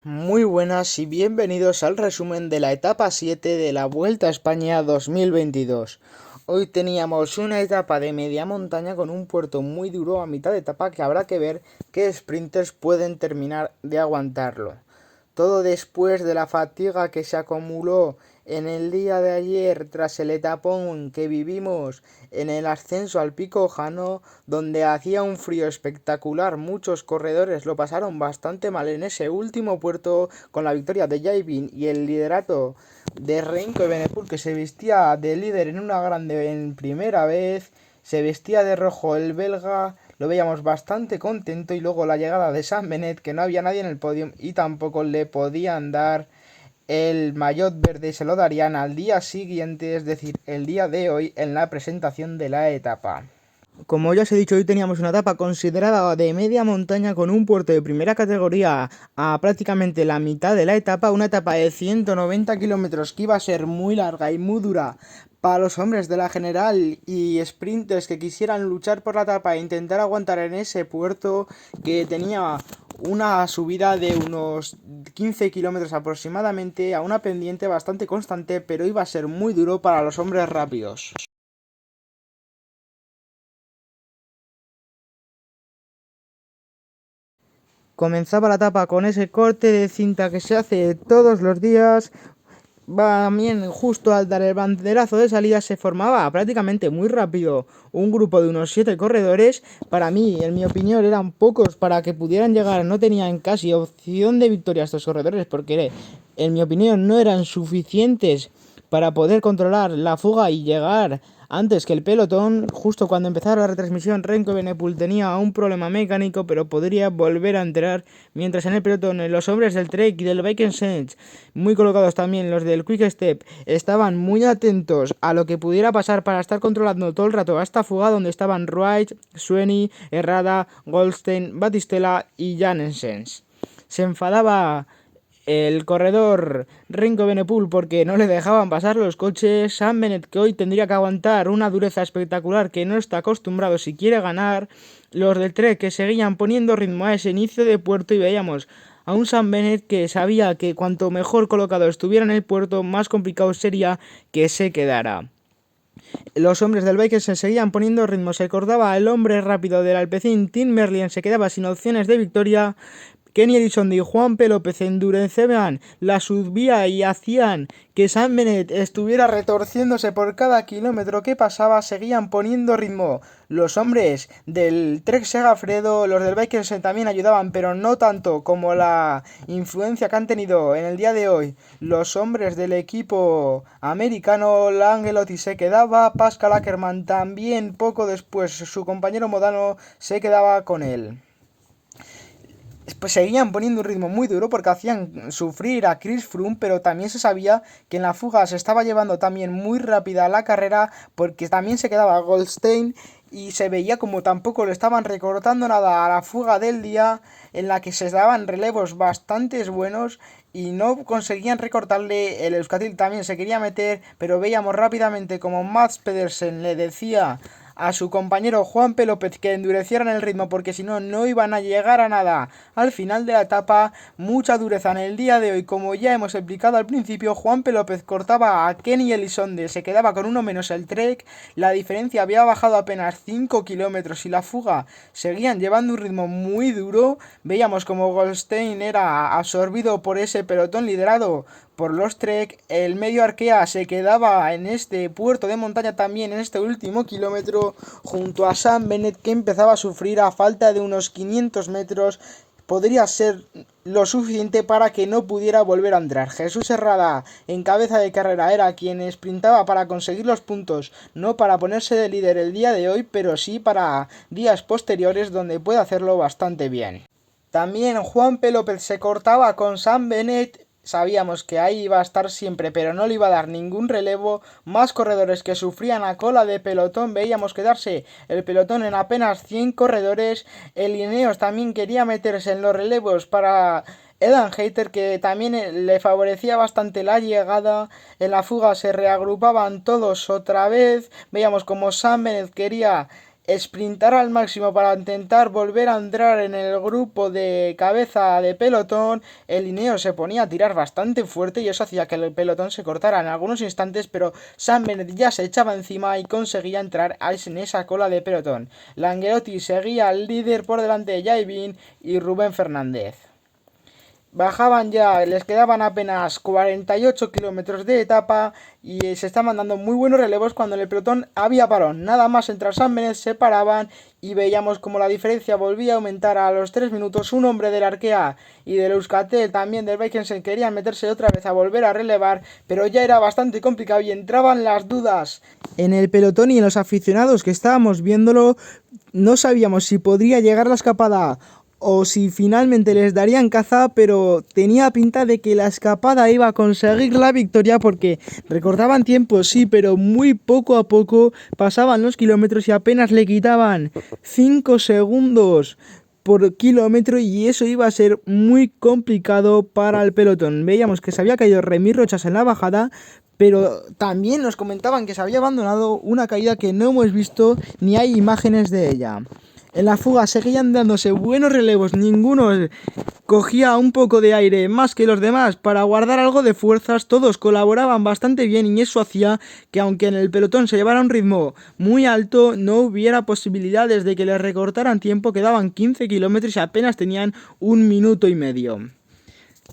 Muy buenas y bienvenidos al resumen de la etapa 7 de la Vuelta a España 2022. Hoy teníamos una etapa de media montaña con un puerto muy duro a mitad de etapa que habrá que ver qué sprinters pueden terminar de aguantarlo. Todo después de la fatiga que se acumuló en el día de ayer tras el etapón que vivimos en el ascenso al Pico Jano, donde hacía un frío espectacular. Muchos corredores lo pasaron bastante mal en ese último puerto, con la victoria de Jaibin y el liderato de Renko Evenepoel, que se vestía de líder en una grande en primera vez. Se vestía de rojo el belga, lo veíamos bastante contento, y luego la llegada de Sam Bennett, que no había nadie en el podio y tampoco le podían dar el maillot verde, se lo darían al día siguiente, es decir, el día de hoy, en la presentación de la etapa. Como ya os he dicho, hoy teníamos una etapa considerada de media montaña con un puerto de primera categoría a prácticamente la mitad de la etapa, una etapa de 190 kilómetros que iba a ser muy larga y muy dura para los hombres de la general y sprinters que quisieran luchar por la etapa e intentar aguantar en ese puerto que tenía una subida de unos 15 kilómetros aproximadamente a una pendiente bastante constante, pero iba a ser muy duro para los hombres rápidos. Comenzaba la etapa con ese corte de cinta que se hace todos los días. También justo al dar el banderazo de salida se formaba prácticamente muy rápido un grupo de unos 7 corredores. Para mí, en mi opinión, eran pocos para que pudieran llegar. No tenían casi opción de victoria estos corredores porque, en mi opinión, no eran suficientes para poder controlar la fuga y llegar antes que el pelotón. Justo cuando empezara la retransmisión, Renko Evenepoel tenía un problema mecánico, pero podría volver a entrar, mientras en el pelotón los hombres del Trek y del Bike Sense, muy colocados también los del Quick Step, estaban muy atentos a lo que pudiera pasar para estar controlando todo el rato a esta fuga, donde estaban Wright, Sueni, Herrada, Goldstein, Batistella y Janssens. Se enfadaba el corredor Renko Evenepoel porque no le dejaban pasar los coches. Sam Bennett, que hoy tendría que aguantar una dureza espectacular que no está acostumbrado si quiere ganar. Los del Trek, que seguían poniendo ritmo a ese inicio de puerto, y veíamos a un Sam Bennett que sabía que cuanto mejor colocado estuviera en el puerto, más complicado sería que se quedara. Los hombres del Bike se seguían poniendo ritmo. Se acordaba el hombre rápido del Alpecin, Tim Merlin, se quedaba sin opciones de victoria. Kenny Elissonde y Juanpe López endurecían la subvía y hacían que Sam Bennett estuviera retorciéndose por cada kilómetro que pasaba. Seguían poniendo ritmo. Los hombres del Trek Segafredo, los del Bikers también ayudaban, pero no tanto como la influencia que han tenido en el día de hoy los hombres del equipo americano. Langelotti se quedaba, Pascal Ackermann también, poco después su compañero Modano se quedaba con él. Pues seguían poniendo un ritmo muy duro porque hacían sufrir a Chris Froome, pero también se sabía que en la fuga se estaba llevando también muy rápida la carrera, porque también se quedaba Goldstein y se veía como tampoco le estaban recortando nada a la fuga del día, en la que se daban relevos bastante buenos y no conseguían recortarle. El Euskatil también se quería meter, pero veíamos rápidamente como Mats Pedersen le decía a su compañero Juanpe López que endurecieran el ritmo, porque si no, no iban a llegar a nada al final de la etapa. Mucha dureza en el día de hoy, como ya hemos explicado al principio. Juanpe López cortaba a Kenny Elissonde, se quedaba con uno menos el Trek. La diferencia había bajado apenas 5 kilómetros y la fuga seguían llevando un ritmo muy duro. Veíamos como Goldstein era absorbido por ese pelotón liderado por los Trek. El medio Arkea se quedaba en este puerto de montaña también en este último kilómetro, junto a Sam Bennett, que empezaba a sufrir a falta de unos 500 metros. Podría ser lo suficiente para que no pudiera volver a entrar. Jesús Herrada, en cabeza de carrera, era quien sprintaba para conseguir los puntos, no para ponerse de líder el día de hoy, pero sí para días posteriores, donde puede hacerlo bastante bien. También Juanpe López se cortaba con Sam Bennett. Sabíamos que ahí iba a estar siempre, pero no le iba a dar ningún relevo. Más corredores que sufrían a cola de pelotón. Veíamos quedarse el pelotón en apenas 100 corredores. El Ineos también quería meterse en los relevos para Edan Hayter, que también le favorecía bastante la llegada. En la fuga se reagrupaban todos otra vez. Veíamos como Sam Bennett quería sprintar al máximo para intentar volver a entrar en el grupo de cabeza de pelotón. El Ineos se ponía a tirar bastante fuerte y eso hacía que el pelotón se cortara en algunos instantes, pero Sam Bennett ya se echaba encima y conseguía entrar en esa cola de pelotón. Langelotti seguía al líder por delante de Jaivin y Rubén Fernández. Bajaban ya, les quedaban apenas 48 kilómetros de etapa y se estaban dando muy buenos relevos cuando en el pelotón había parón. Nada más entrar Sam Bennett se paraban y veíamos como la diferencia volvía a aumentar a los 3 minutos. Un hombre del Arkea y del Euskaltel, también del Vikensen, querían meterse otra vez a volver a relevar, pero ya era bastante complicado y entraban las dudas en el pelotón y en los aficionados que estábamos viéndolo. No sabíamos si podría llegar la escapada o si finalmente les darían caza, pero tenía pinta de que la escapada iba a conseguir la victoria porque recortaban tiempo, sí, pero muy poco a poco pasaban los kilómetros y apenas le quitaban 5 segundos por kilómetro y eso iba a ser muy complicado para el pelotón. Veíamos que se había caído Remy Rochas en la bajada, pero también nos comentaban que se había abandonado una caída que no hemos visto ni hay imágenes de ella. En la fuga seguían dándose buenos relevos, ninguno cogía un poco de aire más que los demás para guardar algo de fuerzas, todos colaboraban bastante bien y eso hacía que aunque en el pelotón se llevara un ritmo muy alto, no hubiera posibilidades de que les recortaran tiempo, quedaban 15 kilómetros y apenas tenían 1 minuto y medio.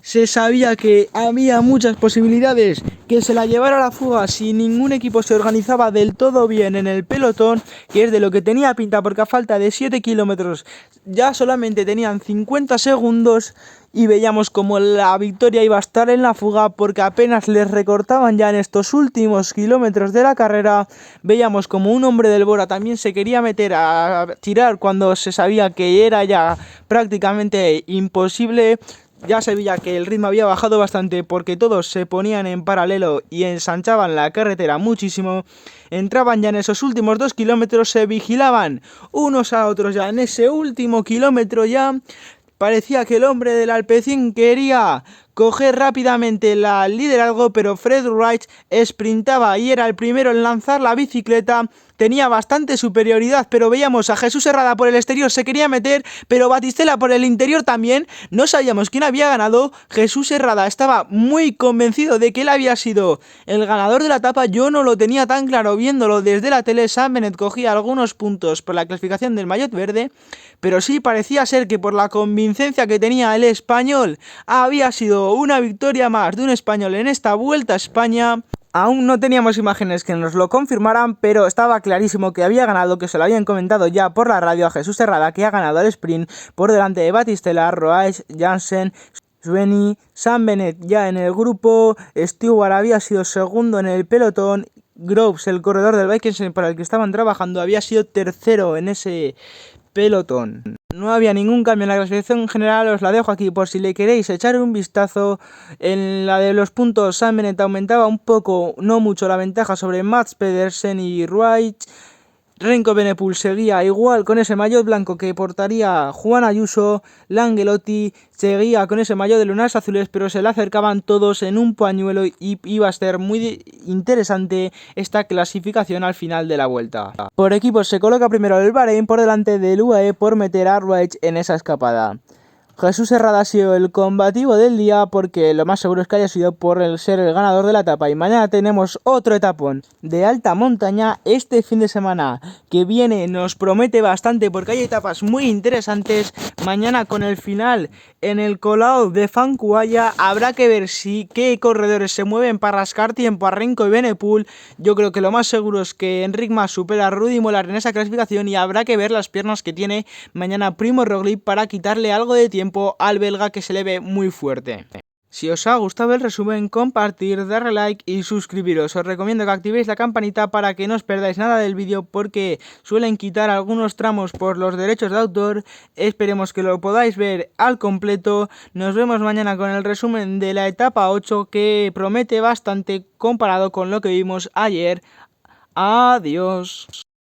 Se sabía que había muchas posibilidades que se la llevara a la fuga si ningún equipo se organizaba del todo bien en el pelotón, que es de lo que tenía pinta porque a falta de 7 kilómetros ya solamente tenían 50 segundos y veíamos como la victoria iba a estar en la fuga porque apenas les recortaban ya en estos últimos kilómetros de la carrera. Veíamos como un hombre del Bora también se quería meter a tirar cuando se sabía que era ya prácticamente imposible. Ya se veía que el ritmo había bajado bastante porque todos se ponían en paralelo y ensanchaban la carretera muchísimo. Entraban ya en esos últimos 2 kilómetros, se vigilaban unos a otros ya en ese último kilómetro ya. Parecía que el hombre del Alpecin quería coger rápidamente el liderazgo, pero Fred Wright sprintaba y era el primero en lanzar la bicicleta. Tenía bastante superioridad, pero veíamos a Jesús Herrada por el exterior, se quería meter, pero Batistella por el interior también. No sabíamos quién había ganado. Jesús Herrada estaba muy convencido de que él había sido el ganador de la etapa. Yo no lo tenía tan claro viéndolo desde la tele. Sam Bennett cogía algunos puntos por la clasificación del maillot verde, pero sí parecía ser que por la convincencia que tenía el español había sido una victoria más de un español en esta Vuelta a España. Aún no teníamos imágenes que nos lo confirmaran, pero estaba clarísimo que había ganado, que se lo habían comentado ya por la radio a Jesús Herrada, que ha ganado el sprint por delante de Batistella, Roach, Jansen, Sveni, Sam Bennett ya en el grupo, Stewart había sido segundo en el pelotón, Groves, el corredor del Vikensen para el que estaban trabajando, había sido tercero en ese pelotón. No había ningún cambio en la clasificación general, os la dejo aquí por si le queréis echar un vistazo. En la de los puntos, Sam Bennett aumentaba un poco, no mucho, la ventaja sobre Mats Pedersen y Wright. Renko Evenepoel seguía igual con ese maillot blanco que portaría Juan Ayuso. Langelotti seguía con ese maillot de lunares azules, pero se le acercaban todos en un pañuelo y iba a ser muy interesante esta clasificación al final de la vuelta. Por equipos se coloca primero el Bahrein por delante del UAE por meter a Wright en esa escapada. Jesús Herrada ha sido el combativo del día porque lo más seguro es que haya sido por ser el ganador de la etapa. Y mañana tenemos otro etapón de alta montaña. Este fin de semana que viene nos promete bastante porque hay etapas muy interesantes. Mañana con el final en el Colau de Fancuaya habrá que ver qué corredores se mueven para rascar tiempo a Renko Evenepoel. Yo creo que lo más seguro es que Enric Mas supera a Rudy Mollard en esa clasificación y habrá que ver las piernas que tiene mañana Primo Roglic para quitarle algo de tiempo al belga que se le ve muy fuerte. Si os ha gustado el resumen, compartir, darle like y suscribiros. Os recomiendo que activéis la campanita para que no os perdáis nada del vídeo porque suelen quitar algunos tramos por los derechos de autor. Esperemos que lo podáis ver al completo. Nos vemos mañana con el resumen de la etapa 8 que promete bastante comparado con lo que vimos ayer. Adiós.